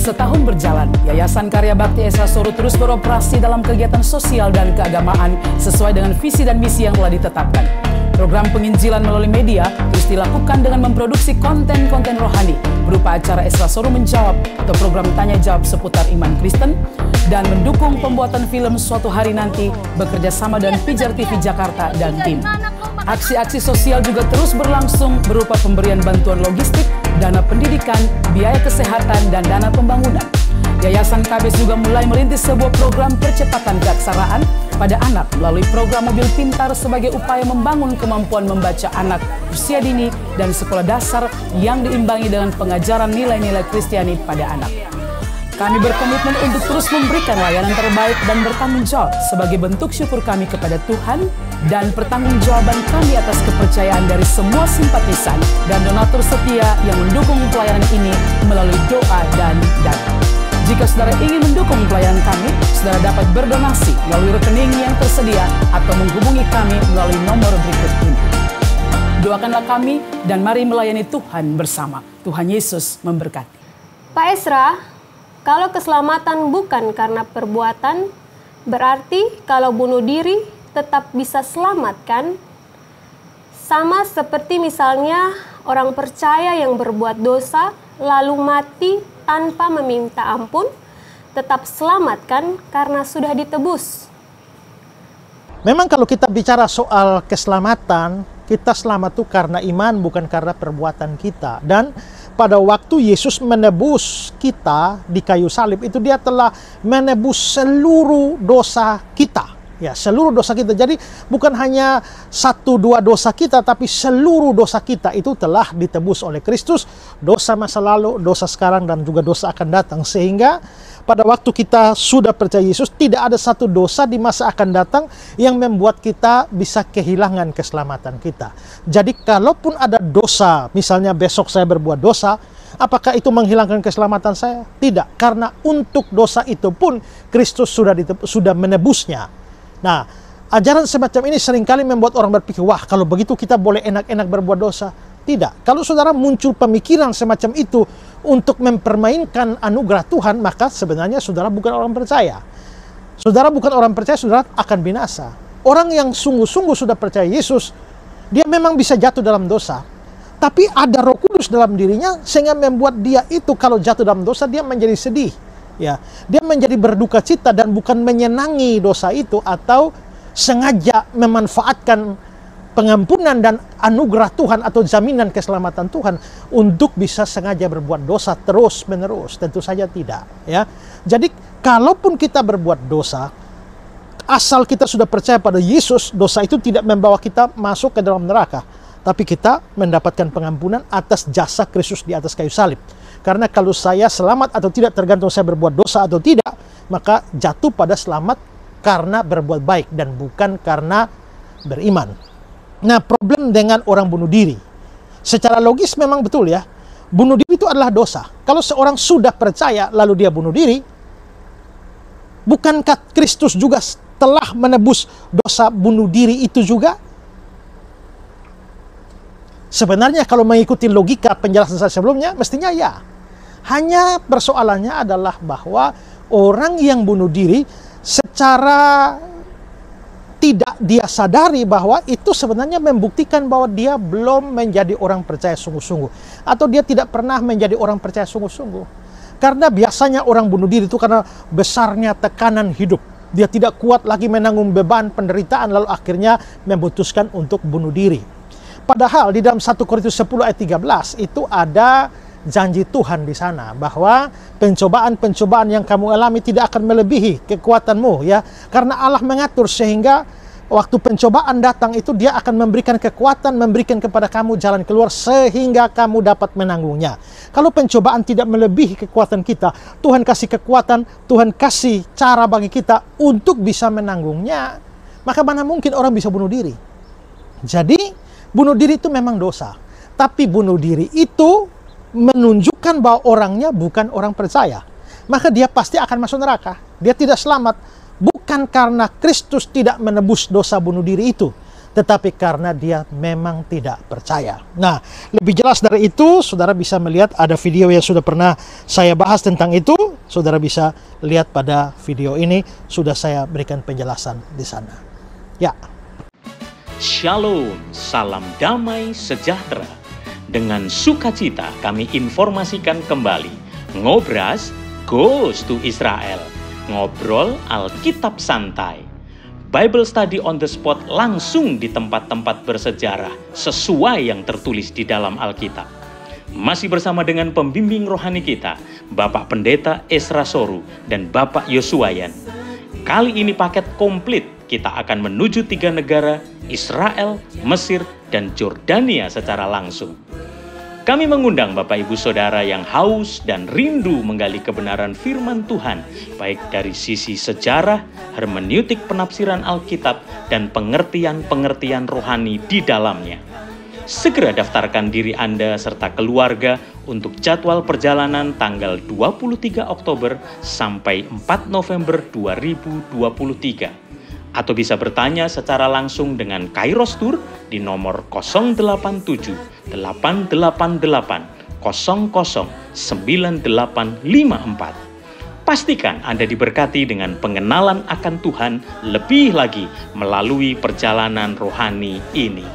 Setahun berjalan, Yayasan Karya Bakti Esra Soro terus beroperasi dalam kegiatan sosial dan keagamaan sesuai dengan visi dan misi yang telah ditetapkan. Program penginjilan melalui media terus dilakukan dengan memproduksi konten-konten rohani berupa acara Esra Soro Menjawab atau program tanya jawab seputar iman Kristen dan mendukung pembuatan film Suatu Hari Nanti bekerja sama dengan Pijar TV Jakarta dan tim. Aksi-aksi sosial juga terus berlangsung berupa pemberian bantuan logistik, dana pendidikan, biaya kesehatan, dan dana pembangunan. Yayasan KBS juga mulai merintis sebuah program percepatan keaksaraan pada anak melalui program mobil pintar sebagai upaya membangun kemampuan membaca anak usia dini dan sekolah dasar yang diimbangi dengan pengajaran nilai-nilai Kristiani pada anak. Kami berkomitmen untuk terus memberikan layanan terbaik dan bertanggung jawab sebagai bentuk syukur kami kepada Tuhan dan pertanggungjawaban kami atas kepercayaan dari semua simpatisan dan donatur setia yang mendukung pelayanan ini melalui doa dan dana. Jika saudara ingin mendukung pelayanan kami, saudara dapat berdonasi melalui rekening yang tersedia atau menghubungi kami melalui nomor berikut ini. Doakanlah kami dan mari melayani Tuhan bersama. Tuhan Yesus memberkati. Pak Esra, kalau keselamatan bukan karena perbuatan, berarti kalau bunuh diri tetap bisa selamat kan? Sama seperti misalnya orang percaya yang berbuat dosa lalu mati tanpa meminta ampun, tetap selamat kan karena sudah ditebus. Memang kalau kita bicara soal keselamatan, kita selamat itu karena iman bukan karena perbuatan kita. Dan pada waktu Yesus menebus kita di kayu salib itu dia telah menebus seluruh dosa kita. Ya, seluruh dosa kita. Jadi bukan hanya 1-2 dosa kita, tapi seluruh dosa kita itu telah ditebus oleh Kristus. Dosa masa lalu, dosa sekarang, dan juga dosa akan datang. Sehingga pada waktu kita sudah percaya Yesus, tidak ada satu dosa di masa akan datang yang membuat kita bisa kehilangan keselamatan kita. Jadi kalaupun ada dosa, misalnya besok saya berbuat dosa, apakah itu menghilangkan keselamatan saya? Tidak, karena untuk dosa itu pun Kristus sudah menebusnya. Nah, ajaran semacam ini seringkali membuat orang berpikir, wah kalau begitu kita boleh enak-enak berbuat dosa. Tidak, kalau saudara muncul pemikiran semacam itu untuk mempermainkan anugerah Tuhan, maka sebenarnya saudara bukan orang percaya. Saudara bukan orang percaya, saudara akan binasa. Orang yang sungguh-sungguh sudah percaya Yesus, dia memang bisa jatuh dalam dosa. Tapi ada Roh Kudus dalam dirinya sehingga membuat dia itu kalau jatuh dalam dosa, dia menjadi sedih. Ya, dia menjadi berduka cita dan bukan menyenangi dosa itu atau sengaja memanfaatkan pengampunan dan anugerah Tuhan atau jaminan keselamatan Tuhan untuk bisa sengaja berbuat dosa terus menerus. Tentu saja tidak. Ya, jadi kalaupun kita berbuat dosa, asal kita sudah percaya pada Yesus, dosa itu tidak membawa kita masuk ke dalam neraka, tapi kita mendapatkan pengampunan atas jasa Kristus di atas kayu salib. Karena kalau saya selamat atau tidak tergantung saya berbuat dosa atau tidak, maka jatuh pada selamat karena berbuat baik dan bukan karena beriman. Nah, problem dengan orang bunuh diri, secara logis memang betul ya, bunuh diri itu adalah dosa. Kalau seorang sudah percaya lalu dia bunuh diri, bukankah Kristus juga telah menebus dosa bunuh diri itu juga? Sebenarnya kalau mengikuti logika penjelasan saya sebelumnya, mestinya ya. Hanya persoalannya adalah bahwa orang yang bunuh diri secara tidak dia sadari bahwa itu sebenarnya membuktikan bahwa dia belum menjadi orang percaya sungguh-sungguh. Atau dia tidak pernah menjadi orang percaya sungguh-sungguh. Karena biasanya orang bunuh diri itu karena besarnya tekanan hidup. Dia tidak kuat lagi menanggung beban penderitaan lalu akhirnya memutuskan untuk bunuh diri. Padahal di dalam 1 Korintus 10 ayat 13 itu ada janji Tuhan di sana bahwa pencobaan-pencobaan yang kamu alami tidak akan melebihi kekuatanmu ya, karena Allah mengatur sehingga waktu pencobaan datang itu dia akan memberikan kekuatan, memberikan kepada kamu jalan keluar sehingga kamu dapat menanggungnya. Kalau pencobaan tidak melebihi kekuatan kita, Tuhan kasih kekuatan, Tuhan kasih cara bagi kita untuk bisa menanggungnya, maka mana mungkin orang bisa bunuh diri. Jadi bunuh diri itu memang dosa, tapi bunuh diri itu menunjukkan bahwa orangnya bukan orang percaya. Maka dia pasti akan masuk neraka. Dia tidak selamat. Bukan karena Kristus tidak menebus dosa bunuh diri itu, tetapi karena dia memang tidak percaya. Nah, lebih jelas dari itu, saudara bisa melihat ada video yang sudah pernah saya bahas tentang itu. Saudara bisa lihat pada video ini, sudah saya berikan penjelasan di sana. Ya. Shalom, salam damai sejahtera. Dengan sukacita kami informasikan kembali, Ngobras Goes to Israel. Ngobrol Alkitab santai. Bible study on the spot langsung di tempat-tempat bersejarah sesuai yang tertulis di dalam Alkitab. Masih bersama dengan pembimbing rohani kita, Bapak Pendeta Esra Soru dan Bapak Yosuayan. Kali ini paket komplit, kita akan menuju 3 negara, Israel, Mesir, dan Jordania secara langsung. Kami mengundang Bapak Ibu Saudara yang haus dan rindu menggali kebenaran firman Tuhan, baik dari sisi sejarah, hermeneutik penafsiran Alkitab, dan pengertian-pengertian rohani di dalamnya. Segera daftarkan diri Anda serta keluarga untuk jadwal perjalanan tanggal 23 Oktober sampai 4 November 2023. Atau bisa bertanya secara langsung dengan Kairos Tour di nomor 087 888 00 9854. Pastikan Anda diberkati dengan pengenalan akan Tuhan lebih lagi melalui perjalanan rohani ini.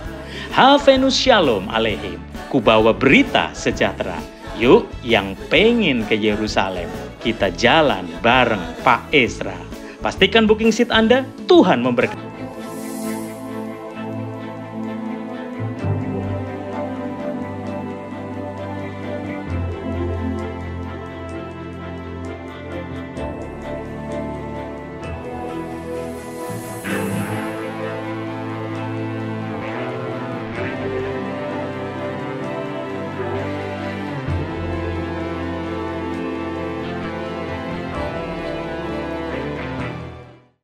Havenus Shalom Aleihim. Kubawa berita sejahtera. Yuk yang pengen ke Yerusalem, kita jalan bareng Pak Esra. Pastikan booking seat Anda, Tuhan memberkati.